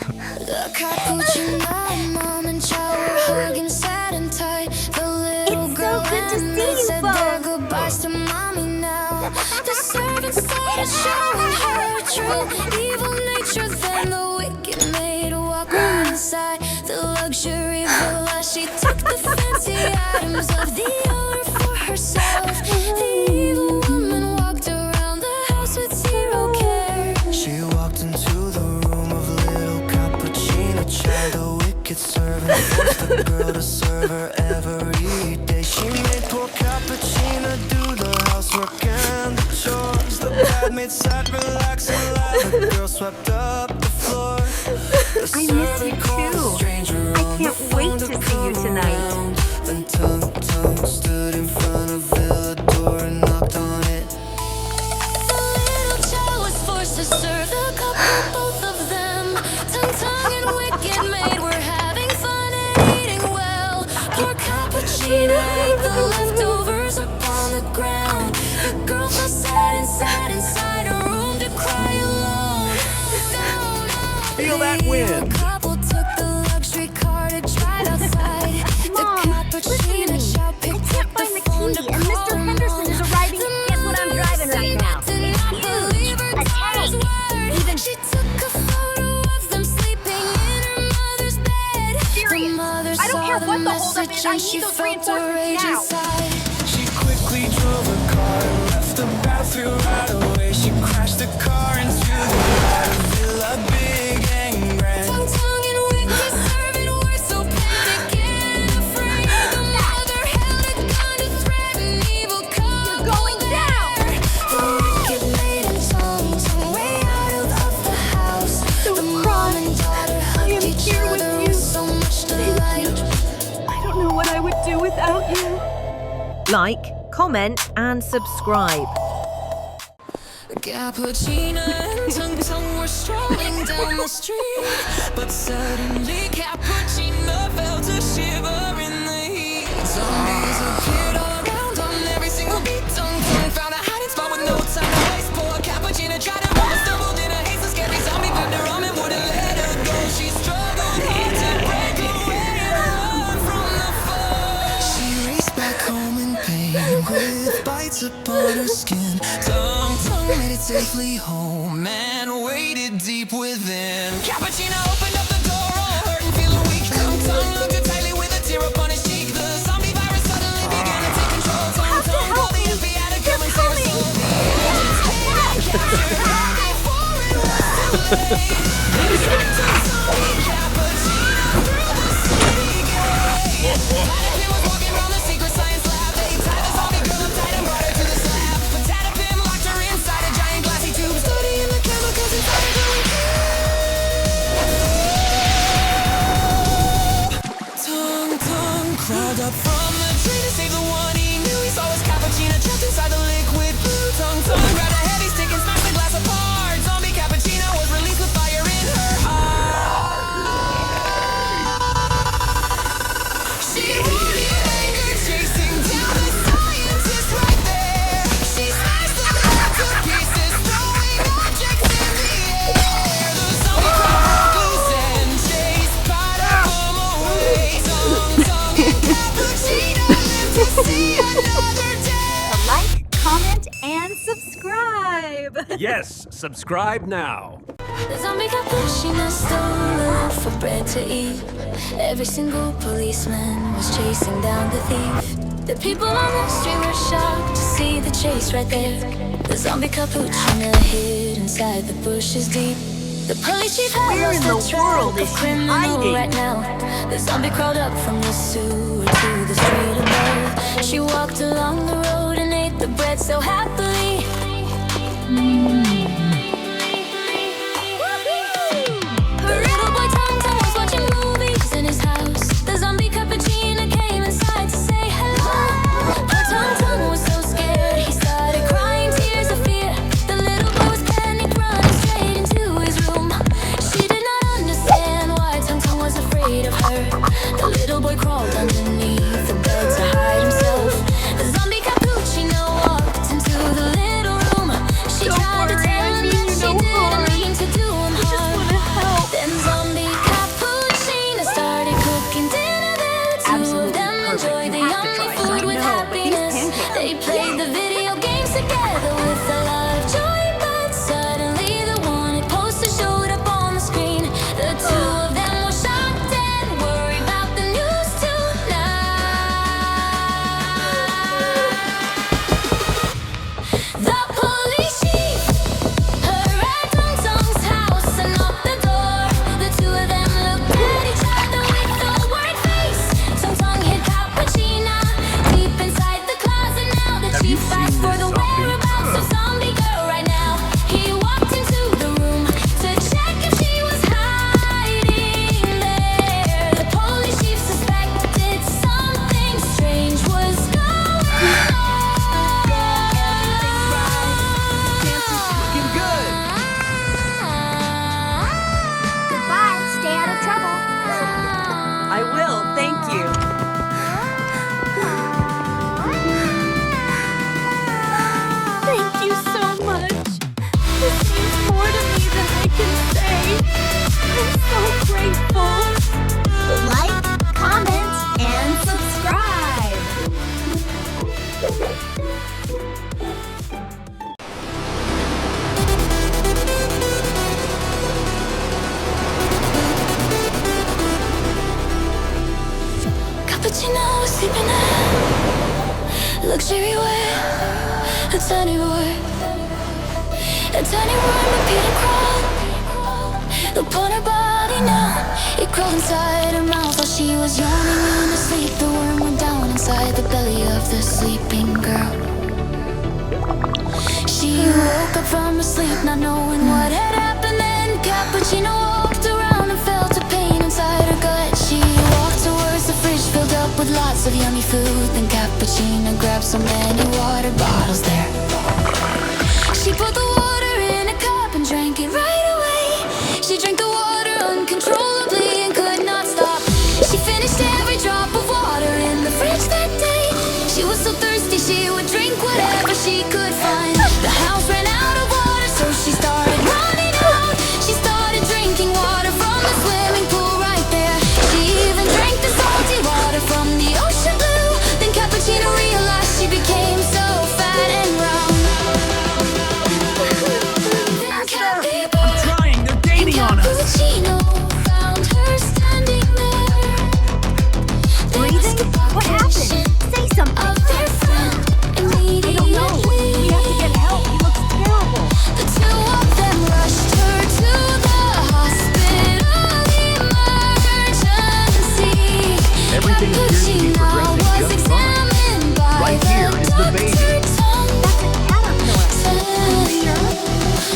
The cappuccino, mom and chow were hugging sad and tight. The little It's girl so good to and see me you said their both. goodbyes to mommy now. The servant started showing her true evil nature. Then the wicked maid walked right inside the luxury villa. She took the fancy items of the owner for herself. The evil woman walked around the house with zero care. She walked into the room of little cappuccino child. The wicked servant forced the girl to serve her every day. She made poor cappuccino do the housework and the chores. The bad maid sat relaxed and laughed. The girl swept up the floor. The I miss you servant called a too. stranger I on the can't phone wait to see you come tonight. around. Then Tung stood in front of Villa door and knocked on it. The little child was forced to serve the couple, both of them. Tung and wicked maid were having fun and eating well. Poor cappuccino ate the leftovers up on the ground. The girl felt sad inside her room to cry alone. Feel that The wind. couple took the luxury car to drive outside. Mom, the cappuccino listen. child I picked can't up the find the phone key, to and call Mr. Henderson is arriving. Guess what I'm driving right now? Huge. A tank. Even She took a photo of them sleeping in her mother's bed. Serious. The mother I don't saw care the what the holdup message is, I and need she those felt a reinforcements rage now. inside. She quickly drove her car and left the bathroom right away. She crashed the car into the yard of Villa Big and Grand. Tung and wicked servant were so panicked and afraid. The mother held a gun to threaten evil couple. You're going down. The wicked maid and Tung way out of the house. The mom and daughter hugged each here with other you. with so much delight. I don't know what I would do without you. Like, comment and subscribe. Cappuccino and Tung were strolling down the street, but suddenly Cappuccino felt a shiver in the heat. Zombies appeared all around on every single beat. Tung found a hiding spot with no time to waste. Poor Cappuccino tried to run, but stumbled in a haste. A scary zombie gripped her arm and wouldn't let her go. She struggled hard to break away and run from the foe. She raced back home in pain with bites upon her skin. Tung made it safely home and waited deep within. Cappuccino opened up the door, all hurt and feeling weak. Tung hugged her tightly with a tear upon his cheek. The zombie virus suddenly began to take control. Tung called the FBI to come and save her soul. The agitated captured her before it was too late. They sent a zombie Cappuccino through the city gate. Platypus was walking around the secret science lab. They tied the zombie girl up tight and brought her to the slab. But Platypus locked her inside a giant glassy tube, studying the chemicals inside her glowing Tung crawled up from the tree to save the one he knew. He saw his cappuccino trapped inside the liquid blue. Tung grabbed a heavy stick and smashed the glass apart. Zombie cappuccino was released with fire in her heart. She roared in anger, chasing down the scientist right there. She smashed the glass to pieces, throwing objects in the air. The zombie crowd broke loose and chased Platypus away. Tung and Cappuccino lived to see another day. Like, comment, and subscribe. Yes, subscribe now. The zombie cappuccino stole loaf for bread to eat. Every single policeman was chasing down the thief. The people on the street were shocked to see the chase right there. The zombie cappuccino hid inside the bushes deep. The police chief had Where in lost the the track world of is she criminal hiding? right now. The zombie crawled up from the sewer to the street above. She walked along the road and ate the bread so happily. Her little boy Tung was watching movies in his house. The zombie cappuccino came inside to say hello. Poor Tung was so scared, he started crying tears of fear. The little boy was panicked, running straight into his room. She did not understand why Tung was afraid of her. The little boy crawled underneath the bed to hide himself. The zombie cappuccino walked into the little room. She tried to so grateful. Like, comment, and subscribe. Cappuccino was sleeping in luxury wear, a tiny boy, a tiny worm repeating crawl upon her body now. It crawled inside her mouth while she was yawning in her sleep. The worm went down inside the belly of the sleeping girl. She woke up from her sleep, not knowing what had happened. Then Cappuccino walked around and felt a pain inside her gut. She walked towards the fridge filled up with lots of yummy food. Then Cappuccino grabbed so many water bottles there. She put the water in a cup and drank it right away. She drank the water uncontrollably and could not stop. She finished every drop of water in the fridge that day. She was so thirsty she would drink whatever she could find. The house ran out of water, so she started running out. She started drinking water from the swimming pool right there. She even drank the salty water from the ocean blue. Then Cappuccino realized she became so fat and round. I'm trying. They're gaining on us. Cappuccino found her standing there. Breathing? What happened? Say something. Of their friend I don't know. We have to get help. He looks terrible. The two of them rushed her to the hospital emergency. Everything appears to be Cappuccino progressing was just fine. examined by Right here is the baby.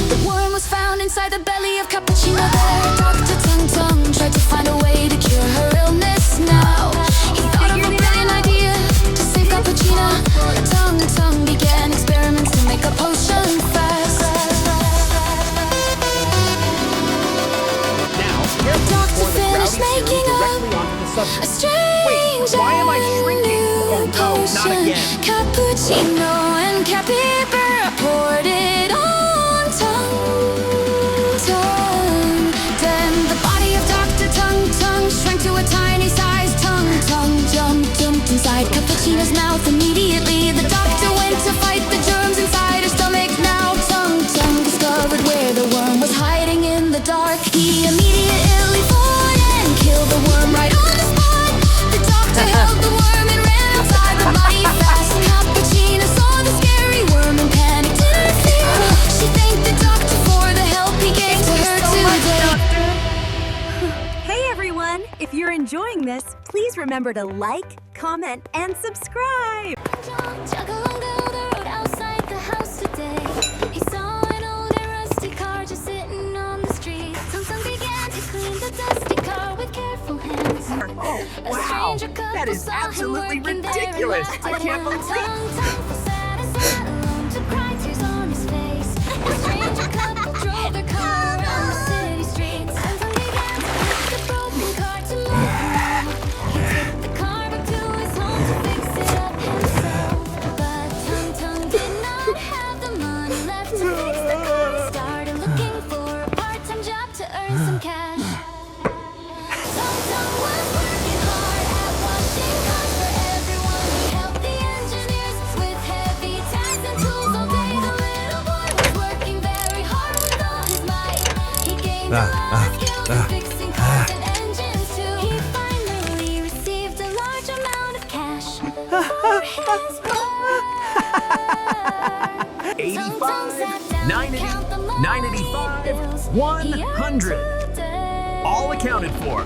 The worm was found inside the belly of Cappuccino there. Dr. Tung Tung tried to find a way to cure her illness now. He thought of a brilliant idea to save Cappuccino. Tung Tung began experiments to make a potion fast. Now, careful Doctor before the finished rowdy series making directly onto the a subject. strange why am I shrinking? Oh, no, not potion. again. Cappuccino and Capybara poured it on Tung. Then the body of Dr. Tung Tung shrank to a tiny size. Tung jumped inside Cappuccino's mouth. Immediately the doctor went to fight the germs inside her stomach. Now Tung discovered where the worm was hiding in the dark. He immediately fought and killed the worm right on the spot. The doctor held the worm and ran outside the body fast. Cappuccino saw the scary worm and panicked in fear. She thanked the doctor for the help he gave to her today. Hey everyone! If you're enjoying this, please remember to like, comment, and subscribe! Juggle along the road outside the house today. He saw an old and rusty car just sitting on the street. Tung Tung began to clean the dusty car with careful hands. Oh, A wow. stranger couple That is saw him absolutely working there and ridiculous. laughed I at can't him. believe it. Tung was sad and sat alone to cry tears on his face. A stranger couple drove their car around the city streets. Tung Tung began to fix the broken car to let him know. He took the car back to his home to fix it up himself. But Tung Tung did not have the money left to fix the car. He started looking for a part-time job to earn some cash. Tung Tung was working hard at washing cars for everyone. He helped the engineers with heavy tags and tools all day. The little boy was working very hard with all his might. He gained a lot of skills in fixing cars and engines too. He finally received a large amount of cash for his work. 85, 90, 985, 100. All accounted for.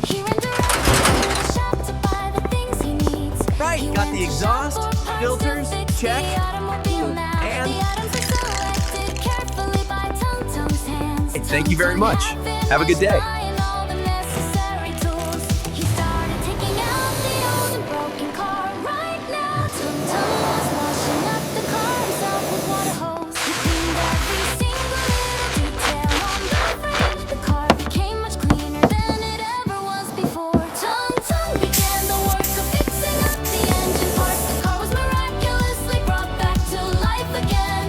He ran directly to the shop to buy the things he needs. Right, He got went the to exhaust, shop for parts filters, and fixed check, the automobile now. and- The items are selected carefully by Tung Tung's hands. Hey, thank you very much. Have a good day. Buying all the necessary tools. He started taking out the old and broken car right now. Tung Tung was washing up the car himself with water hose. He cleaned every single little detail on the frame. The car became much cleaner than it ever was before. Tung Tung began the work of fixing up the engine parts. The car was miraculously brought back to life again.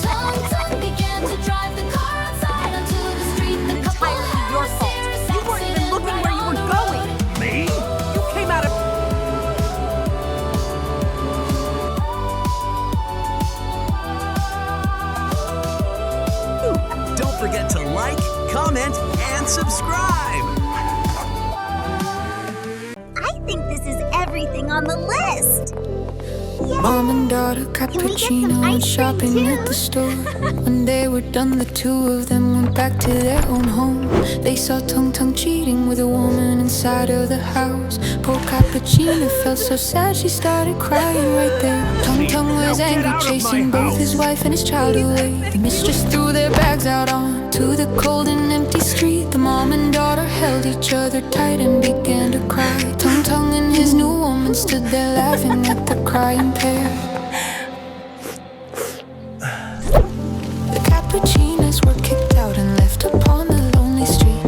Tung Tung began to drive the car outside onto the street. The comment, and subscribe. I think this is everything on the list. Mom and daughter we get some cappuccino ice went cream shopping too? at the store. When they were done, the two of them went back to their own home. They saw Tung Tung cheating with a woman inside of the house. Poor Cappuccino felt so sad she started crying right there. Tung Tung was Now get angry, out of my chasing both his house. wife and his child away. The mistress threw their bags out onto the cold and empty street. The mom and daughter held each other tight and began to cry. Tung Tung and his new woman stood there laughing at the crying pair. The Cappuccinos were kicked out and left upon the lonely street.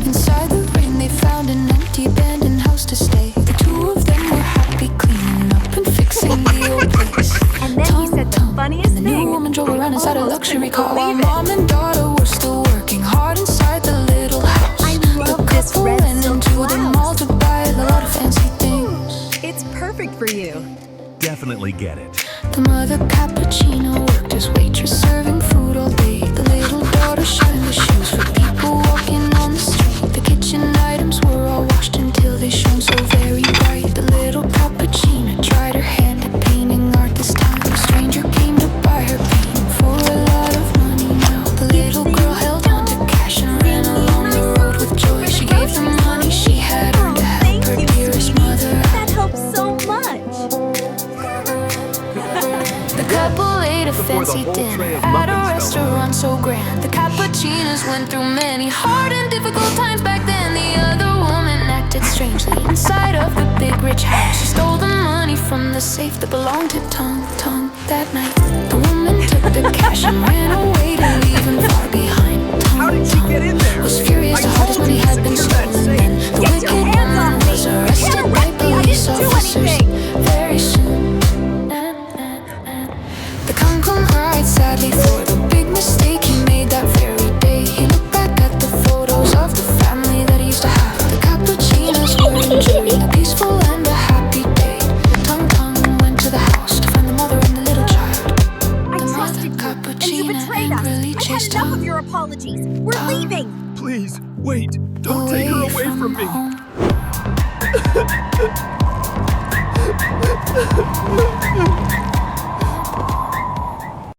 Inside the rain they found an empty abandoned house to stay. The two of them were happy cleaning up and fixing the old place. And then he said the funniest And the new thing. woman drove around inside a Almost luxury couldn't car while believe it. mom and daughter were still working hard inside the little house. I love The this couple red went silk into the blouse. mall to buy a lot of fancy things. It's perfect for you. Definitely get it. The mother Cappuccino worked as waitress serving food all day. The little daughter shined the shoes for people walking on the street. The kitchen items were all washed until they shone so very bright. The little Cappuccino tried her hand at painting art this time. A stranger came to buy her painting for a lot of money now. The little girl held on to cash and ran along the road with joy. She gave the money she had earned to help Thank her you, dearest sweetie. mother. That helps so much. The couple ate a Before the fancy whole dinner tray of at a muffins fell restaurant so grand. The Cappuccinos went through many hard and difficult times back then. The other woman acted strangely inside of the big rich house. She stole the money from the safe that belonged to Tung Tung that night. The woman took the cash and ran away to leave him far behind. How did she get in there? Was furious I to heart his told money you to had been secure that stolen. safe. Then the Get wicked your hands woman off me. was You arrested can't by arrest me. I police didn't do officers anything. very soon. The Kung cried sadly for the big mistake he made that very day. He looked back at the photos of the family that he used to have. The Cappuccinos were enjoying a peaceful and a happy day. Tung Tung went to the house to find the mother and the little child. I The mother trusted you, and you Cappuccino betrayed us. angrily I've had chased enough of Tung your apologies. We're Tung leaving. Please, wait. Don't take her away from me. home.